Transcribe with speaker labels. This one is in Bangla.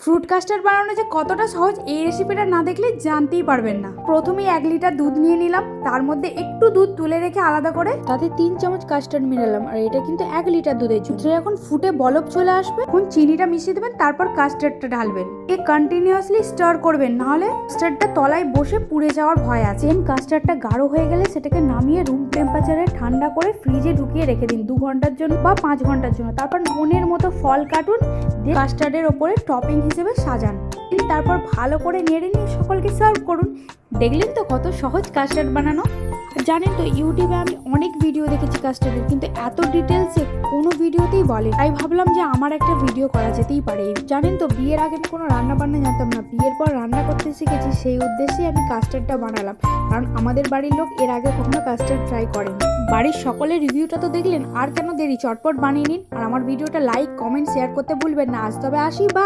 Speaker 1: ফ্রুট কাস্টার্ড বানানো যে কতটা সহজ এই রেসিপিটা না দেখলে জানতেই পারবেন না। প্রথমেই 1 লিটার দুধ নিয়ে নিলাম, তার মধ্যে একটু দুধ তুলে রেখে আলাদা করে তাতে 3 চামচ কাস্টার্ড মিলালাম। আর এটা কিন্তু 1 লিটার দুধের জন্য। যখন ফুটে বলক চলে আসবে তখন চিনিটা মিশিয়ে দেবেন, তারপর কাস্টার্ডটা ঢালবেন। কন্টিনিউয়াসলি স্টার করবেন, নাহলে কাস্টার্ডটা তলায় বসে পুড়ে যাওয়ার ভয় আছে। কাস্টার্ডটা গাঢ় হয়ে গেলে সেটাকে নামিয়ে রুম টেম্পারেচারে ঠান্ডা করে ফ্রিজে ঢুকিয়ে রেখে দিন 2 ঘন্টার জন্য বা 5 ঘন্টার জন্য। তারপর মনের মতো ফল কাটুন, দিয়ে কাস্টার্ডের ওপরে টপিং হিসেবে সাজান। তারপর ভালো করে নেড়ে নিয়ে সকলকে সার্ভ করুন। দেখলেন তো কত সহজ কাস্টার্ড বানানো। জানেন তো ইউটিউবে আমি অনেক ভিডিও দেখেছি কাস্টার্ডের, কিন্তু এত ডিটেলসে কোনো ভিডিওতেই বলে। তাই ভাবলাম যে আমার একটা ভিডিও করা যেতেই পারে। জানেন তো বিয়ের আগে আমি কোনো রান্না বান্না জানতাম না, বিয়ের পর রান্না করতে শিখেছি। সেই উদ্দেশ্যে আমি কাস্টার্ডটা বানালাম, কারণ আমাদের বাড়ির লোক এর আগে কখনো কাস্টার্ড ট্রাই করেনি। বাড়ির সকলের রিভিউটা তো দেখলেন, আর কেন দেরি, চটপট বানিয়ে নিন। আর আমার ভিডিওটা লাইক, কমেন্ট, শেয়ার করতে ভুলবেন না। আজ তবে আসি, বা